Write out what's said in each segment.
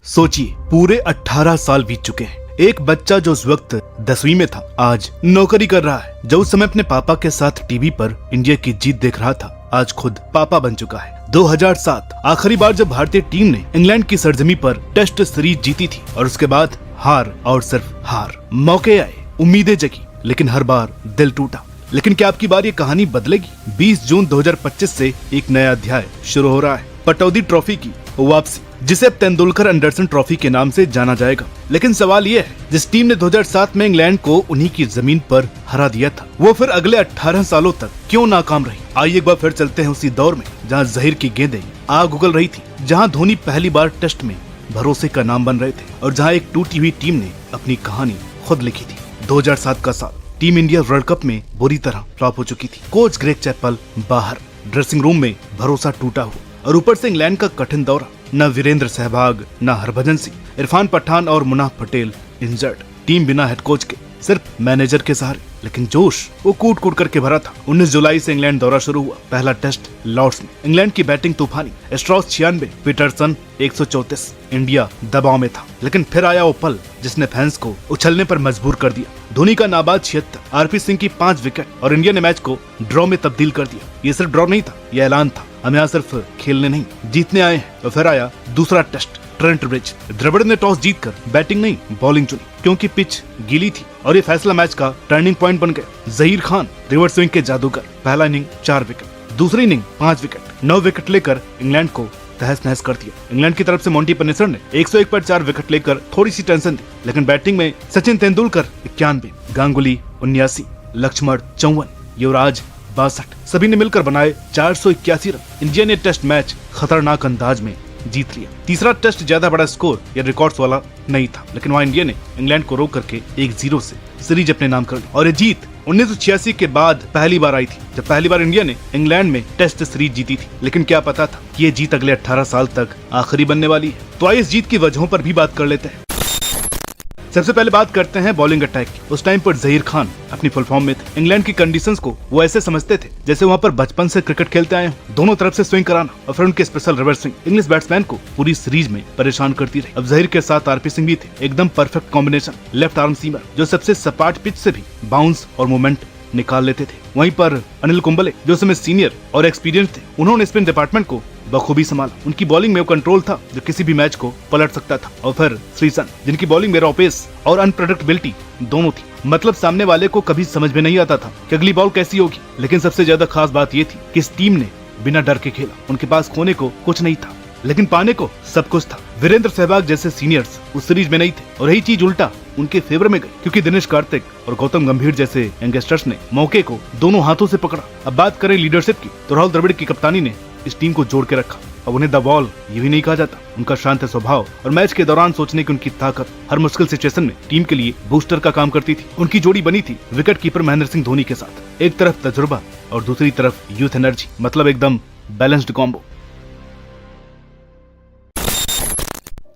सोचिए, पूरे 18 साल बीत चुके हैं। एक बच्चा जो उस वक्त 10वीं में था, आज नौकरी कर रहा है। जो उस समय अपने पापा के साथ टीवी पर इंडिया की जीत देख रहा था, आज खुद पापा बन चुका है। 2007 आखिरी बार जब भारतीय टीम ने इंग्लैंड की सरजमी पर टेस्ट सीरीज जीती थी और उसके बाद हार और सिर्फ हार। मौके आए, उम्मीदें जगी, लेकिन हर बार दिल टूटा। लेकिन क्या आपकी बार ये कहानी बदलेगी? 20 जून 2025 से एक नया अध्याय शुरू हो रहा है। पटौदी ट्रॉफी की वापसी, जिसे अब तेंदुलकर एंडरसन ट्रॉफी के नाम से जाना जाएगा। लेकिन सवाल ये है, जिस टीम ने 2007 में इंग्लैंड को उन्हीं की जमीन पर हरा दिया था, वो फिर अगले 18 सालों तक क्यों नाकाम रही? आइए एक बार फिर चलते हैं उसी दौर में जहां जहीर की गेंदें आग उगल रही थी, जहां धोनी पहली बार टेस्ट में भरोसे का नाम बन रहे थे और जहां एक टूटी हुई टीम ने अपनी कहानी खुद लिखी थी। 2007 का साल, टीम इंडिया वर्ल्ड कप में बुरी तरह फ्लॉप हो चुकी थी। कोच ग्रेग चैपल बाहर, ड्रेसिंग रूम में भरोसा टूटा हुआ और ऊपर से इंग्लैंड का कठिन दौरा। न वीरेंद्र सहवाग, न हरभजन सिंह, इरफान पठान और मुनाफ पटेल इंजर्ड। टीम बिना हेड कोच के, सिर्फ मैनेजर के सहारे। लेकिन जोश वो कूट कूट करके भरा था। 19 जुलाई से इंग्लैंड दौरा शुरू हुआ। पहला टेस्ट लॉर्ड्स में। इंग्लैंड की बैटिंग तूफानी, स्ट्रॉस 96, पीटरसन 134। इंडिया दबाव में था। लेकिन फिर आया वो पल जिसने फैंस को उछलने पर मजबूर कर दिया। धोनी का नाबाद 76, आरपी सिंह की 5 विकेट और इंडिया ने मैच को ड्रॉ में तब्दील कर दिया। ये सिर्फ ड्रॉ नहीं था, ये ऐलान था, हम यहाँ सिर्फ खेलने नहीं, जीतने आए हैं। तो फिर आया दूसरा टेस्ट, ट्रेंट ब्रिज। द्रविड़ ने टॉस जीतकर बैटिंग नहीं बॉलिंग चुनी, क्योंकि पिच गीली थी और ये फैसला मैच का टर्निंग पॉइंट बन गया। जहीर खान रिवर्स स्विंग के जादूगर। पहला इनिंग 4 विकेट, दूसरी इनिंग 5 विकेट, 9 विकेट लेकर इंग्लैंड को तहस नहस कर दिया। इंग्लैंड की तरफ से मोंटी पेनिसर ने 101 पर 4 विकेट लेकर थोड़ी सी टेंशन दी। लेकिन बैटिंग में सचिन तेंदुलकर 91, गांगुली 79, लक्ष्मण 54, युवराज 62, सभी ने मिलकर बनाए 481 रन। इंडिया ने टेस्ट मैच खतरनाक अंदाज में जीत लिया। तीसरा टेस्ट ज्यादा बड़ा स्कोर या रिकॉर्ड्स वाला नहीं था, लेकिन वहाँ इंडिया ने इंग्लैंड को रोक करके 1-0 से सीरीज अपने नाम कर ली। और ये जीत 1986 के बाद पहली बार आई थी, जब पहली बार इंडिया ने इंग्लैंड में टेस्ट सीरीज जीती थी। लेकिन क्या पता था कि ये जीत अगले 18 साल तक आखिरी बनने वाली है। तो आइए इस जीत की वजहों पर भी बात कर लेते हैं। सबसे पहले बात करते हैं बॉलिंग अटैक की। उस टाइम पर जहीर खान अपनी फुल फॉर्म में थे। इंग्लैंड की कंडीशंस को वो ऐसे समझते थे जैसे वहाँ पर बचपन से क्रिकेट खेलते आए हैं। दोनों तरफ से स्विंग कराना और फिर उनके special reverse swing English batsman को पूरी सीरीज में परेशान करती रही। अब जहीर के साथ आरपी सिंह भी थे, एकदम perfect combination. Left arm seamer जो सबसे सपाट पिच से भी बाउंस और मूवमेंट निकाल लेते थे। वहीं पर अनिल कुंबले जो समय सीनियर और एक्सपीरियंस थे, उन्होंने स्पिन डिपार्टमेंट को बखूबी संभाला। उनकी बॉलिंग में वो कंट्रोल था जो किसी भी मैच को पलट सकता था। और फिर श्रीसन, जिनकी बॉलिंग में रॉ पेस और अनप्रेडिक्टेबिलिटी दोनों थी। मतलब सामने वाले को कभी समझ में नहीं आता था कि अगली बॉल कैसी होगी। लेकिन सबसे ज्यादा खास बात ये थी कि इस टीम ने बिना डर के खेला। उनके पास खोने को कुछ नहीं था, लेकिन पाने को सब कुछ था। वीरेंद्र सहवाग जैसे सीनियर्स उस सीरीज में नहीं थे और यही चीज उल्टा उनके फेवर में गई, क्योंकि दिनेश कार्तिक और गौतम गंभीर जैसे यंगस्टर्स ने मौके को दोनों हाथों से पकड़ा। अब बात करें लीडरशिप की, तो राहुल द्रविड़ की कप्तानी ने इस टीम को जोड़ के रखा। अब उन्हें द वॉल ये भी नहीं कहा जाता। उनका शांत स्वभाव और मैच के दौरान सोचने की उनकी ताकत हर मुश्किल सिचुएशन में टीम के लिए बूस्टर का काम करती थी। उनकी जोड़ी बनी थी विकेट कीपर महेंद्र सिंह धोनी के साथ। एक तरफ तजुर्बा और दूसरी तरफ यूथ एनर्जी, मतलब एकदम बैलेंस्ड कॉम्बो।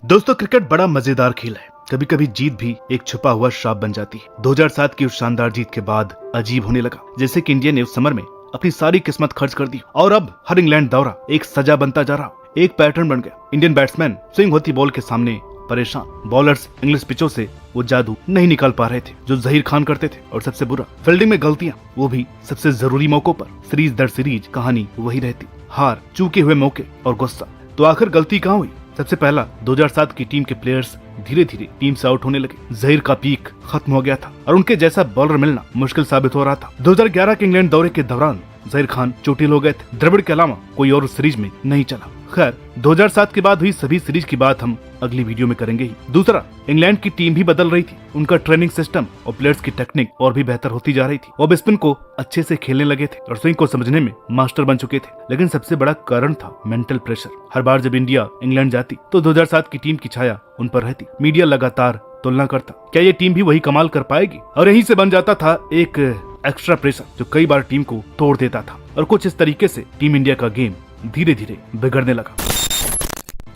दोस्तों, क्रिकेट बड़ा मजेदार खेल है। कभी कभी जीत भी एक छुपा हुआ श्राप बन जाती है। 2007 की उस शानदार जीत के बाद अजीब होने लगा, जैसे कि इंडिया ने उस समर में अपनी सारी किस्मत खर्च कर दी और अब हर इंग्लैंड दौरा एक सजा बनता जा रहा। एक पैटर्न बन गया। इंडियन बैट्समैन स्विंग होती बॉल के सामने परेशान। बॉलर्स इंग्लिश पिचों से वो जादू नहीं निकाल पा रहे थे जो जहीर खान करते थे। और सबसे बुरा, फील्डिंग में गलतियां, वो भी सबसे जरूरी मौकों पर। सीरीज दर सीरीज कहानी वही रहती, हार, चूके हुए मौके और गुस्सा। तो आखिर गलती कहाँ हुई? सबसे पहला, 2007 की टीम के प्लेयर्स धीरे धीरे टीम से आउट होने लगे। जहीर का पीक खत्म हो गया था और उनके जैसा बॉलर मिलना मुश्किल साबित हो रहा था। 2011 के इंग्लैंड दौरे के दौरान जहीर खान चोटिल हो गए थे। द्रविड़ के अलावा कोई और सीरीज में नहीं चला। खैर, 2007 के बाद हुई सभी सीरीज की बात हम अगली वीडियो में करेंगे ही। दूसरा, इंग्लैंड की टीम भी बदल रही थी। उनका ट्रेनिंग सिस्टम और प्लेयर्स की टेक्निक और भी बेहतर होती जा रही थी। वो स्पिन को अच्छे से खेलने लगे थे और स्विंग को समझने में मास्टर बन चुके थे। लेकिन सबसे बड़ा कारण था मेंटल प्रेशर। हर बार जब इंडिया इंग्लैंड जाती तो 2007 की टीम की छाया उन पर रहती। मीडिया लगातार तुलना करता, क्या ये टीम भी वही कमाल कर पाएगी? और यहीं से बन जाता था एक एक्स्ट्रा प्रेशर जो कई बार टीम को तोड़ देता था। और कुछ इस तरीके से टीम इंडिया का गेम धीरे धीरे बिगड़ने लगा।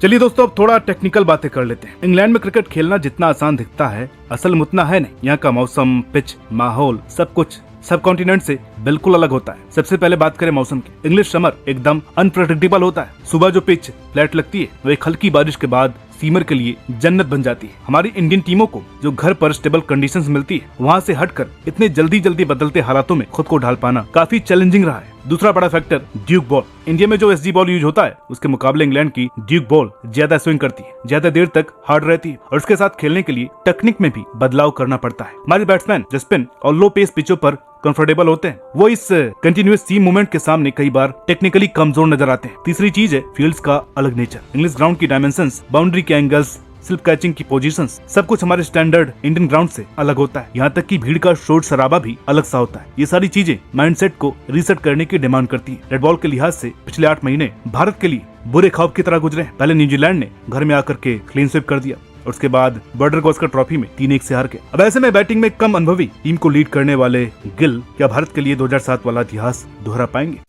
चलिए दोस्तों, अब थोड़ा टेक्निकल बातें कर लेते हैं। इंग्लैंड में क्रिकेट खेलना जितना आसान दिखता है, असल में उतना है नहीं। यहाँ का मौसम, पिच, माहौल, सब कुछ सब कॉन्टिनेंट से बिल्कुल अलग होता है। सबसे पहले बात करें मौसम की। इंग्लिश समर एकदम अनप्रेडिक्टेबल होता है। सुबह जो पिच फ्लैट लगती है, वो एक हल्की बारिश के बाद सीमर के लिए जन्नत बन जाती है। हमारी इंडियन टीमों को जो घर पर स्टेबल कंडीशंस मिलती है, वहाँ से हटकर इतने जल्दी बदलते हालातों में खुद को ढाल पाना काफी चैलेंजिंग रहा है। दूसरा बड़ा फैक्टर ड्यूक बॉल। इंडिया में जो एसजी बॉल यूज होता है, उसके मुकाबले इंग्लैंड की ड्यूक बॉल ज्यादा स्विंग करती है, ज्यादा देर तक हार्ड रहती है और उसके साथ खेलने के लिए टेक्निक में भी बदलाव करना पड़ता है। हमारे बैट्समैन जो स्पिन और लो पेस पिचों पर कंफर्टेबल होते हैं, वो इस कंटिन्यूअस सीम मूवमेंट के सामने कई बार टेक्निकली कमजोर नजर आते हैं। तीसरी चीज है फील्ड्स का अलग नेचर। इंग्लिश ग्राउंड की डायमेंशंस, बाउंड्री के एंगल्स, स्लिप कैचिंग की पोजीशंस, सब कुछ हमारे स्टैंडर्ड इंडियन ग्राउंड से अलग होता है। यहाँ तक कि भीड़ का शोर शराबा भी अलग सा होता है। ये सारी चीजें माइंडसेट को रीसेट करने की डिमांड करती है। रेड बॉल के लिहाज से पिछले 8 महीने भारत के लिए बुरे ख्वाब की तरह गुजरे। पहले न्यूजीलैंड ने घर में आकर के क्लीन स्वीप कर दिया और उसके बाद बॉर्डर गावस्कर ट्रॉफी में 3-1 से हार गए। अब ऐसे में बैटिंग में कम अनुभवी टीम को लीड करने वाले गिल क्या भारत के लिए 2007 वाला इतिहास दोहरा पाएंगे?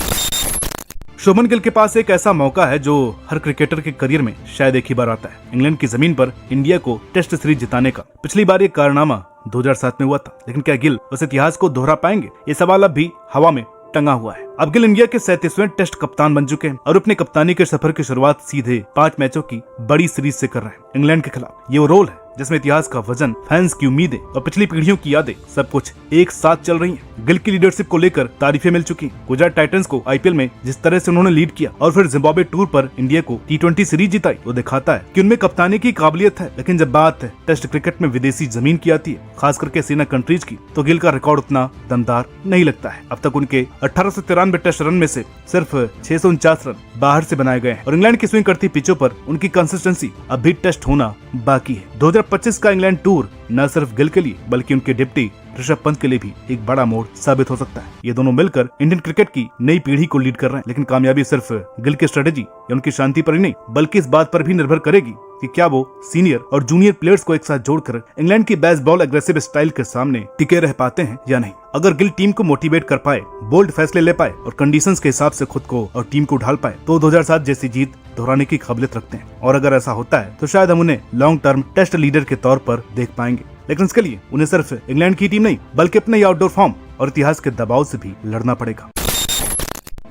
शुभमन गिल के पास एक ऐसा मौका है जो हर क्रिकेटर के करियर में शायद एक ही बार आता है। इंग्लैंड की जमीन पर इंडिया को टेस्ट सीरीज जिताने का। पिछली बार ये कारनामा 2007 में हुआ था, लेकिन क्या गिल उस इतिहास को दोहरा पाएंगे? ये सवाल अब भी हवा में टंगा हुआ है। अब गिल इंडिया के 37वें टेस्ट कप्तान बन चुके हैं और अपने कप्तानी के सफर की शुरुआत सीधे 5 मैचों की बड़ी सीरीज से कर रहे हैं इंग्लैंड के खिलाफ। ये वो रोल है जिसमें इतिहास का वजन, फैंस की उम्मीदें और पिछली पीढ़ियों की यादें सब कुछ एक साथ चल रही हैं। गिल की लीडरशिप को लेकर तारीफें मिल चुकी। गुजरात टाइटंस को आईपीएल में जिस तरह से उन्होंने लीड किया और फिर जिम्बाब्वे टूर पर इंडिया को T20 सीरीज जिताई, वो दिखाता है कि उनमें कप्तानी की काबिलियत है। लेकिन जब बात टेस्ट क्रिकेट में विदेशी जमीन की आती है, खास करके सेना कंट्रीज की, तो गिल का रिकॉर्ड उतना दमदार नहीं लगता है। अब तक उनके 1893 टेस्ट रन में से सिर्फ 649 रन बाहर से बनाए गए हैं और इंग्लैंड की स्विंग करती पिचों पर उनकी कंसिस्टेंसी अब भी टेस्ट होना बाकी है। 2025 का इंग्लैंड टूर न सिर्फ गिल के लिए बल्कि उनके डिप्टी ऋषभ पंत के लिए भी एक बड़ा मोड़ साबित हो सकता है। ये दोनों मिलकर इंडियन क्रिकेट की नई पीढ़ी को लीड कर रहे हैं। लेकिन कामयाबी सिर्फ गिल की स्ट्रेटेजी या उनकी शांति पर ही नहीं, बल्कि इस बात पर भी निर्भर करेगी कि क्या वो सीनियर और जूनियर प्लेयर्स को एक साथ जोड़कर इंग्लैंड की बेसबॉल एग्रेसिव स्टाइल के सामने टिके रह पाते हैं या नहीं। अगर गिल टीम को मोटिवेट कर पाए, बोल्ड फैसले ले पाए और कंडीशंस के हिसाब से खुद को और टीम को ढाल पाए, तो 2007 जैसी जीत दोहराने की काबिलियत रखते हैं। और अगर ऐसा होता है तो शायद हम उन्हें लॉन्ग टर्म टेस्ट लीडर के तौर पर देख पाएंगे। लेकिन इसके लिए उन्हें सिर्फ इंग्लैंड की टीम नहीं, बल्कि अपने आउटडोर फॉर्म और इतिहास के दबाव से भी लड़ना पड़ेगा।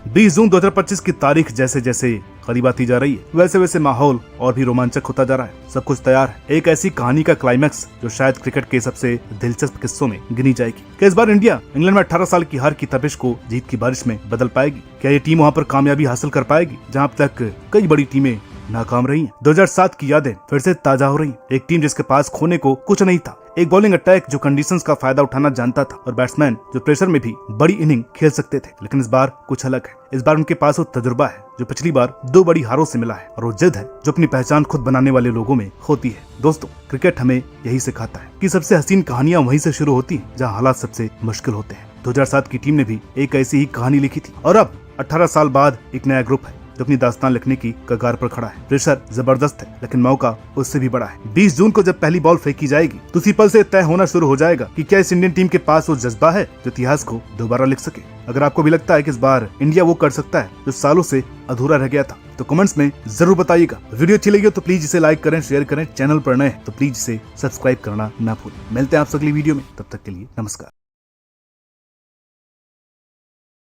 20 जून 2025 की तारीख जैसे जैसे करीब आती जा रही है, वैसे वैसे माहौल और भी रोमांचक होता जा रहा है। सब कुछ तैयार है एक ऐसी कहानी का क्लाइमैक्स जो शायद क्रिकेट के सबसे दिलचस्प किस्सों में गिनी जाएगी। क्या इस बार इंडिया इंग्लैंड में 18 साल की हार की तपिश को जीत की बारिश में बदल पाएगी? क्या ये टीम वहाँ पर कामयाबी हासिल कर पाएगी जहाँ अब तक कई बड़ी टीमें नाकाम रही हैं? 2007 की यादें फिर से ताजा हो रही हैं। एक टीम जिसके पास खोने को कुछ नहीं था, एक बॉलिंग अटैक जो कंडीशंस का फायदा उठाना जानता था और बैट्समैन जो प्रेशर में भी बड़ी इनिंग खेल सकते थे। लेकिन इस बार कुछ अलग है। इस बार उनके पास वो तजुर्बा है जो पिछली बार 2 बड़ी हारों से मिला है और वो जिद है जो अपनी पहचान खुद बनाने वाले लोगों में होती है। दोस्तों, क्रिकेट हमें यही सिखाता है कि सबसे हसीन कहानियां वहीं से शुरू होती हैं जहां हालात सबसे मुश्किल होते हैं। 2007 की टीम ने भी एक ऐसी ही कहानी लिखी थी और अब 18 साल बाद एक नया ग्रुप है जो अपनी दास्तान लिखने की कगार पर खड़ा है। प्रेशर जबरदस्त है, लेकिन मौका उससे भी बड़ा है। 20 जून को जब पहली बॉल फेंकी जाएगी तो उसी पल से तय होना शुरू हो जाएगा कि क्या इस इंडियन टीम के पास वो जज्बा है जो इतिहास को दोबारा लिख सके। अगर आपको भी लगता है कि इस बार इंडिया वो कर सकता है जो सालों से अधूरा रह गया था, तो कमेंट्स में जरूर बताइएगा। वीडियो अच्छी लगी हो तो प्लीज इसे लाइक करें, शेयर करें। चैनल पर नए हैं तो प्लीज इसे सब्सक्राइब करना ना भूलें। मिलते हैं आपसे अगली वीडियो में, तब तक के लिए नमस्कार।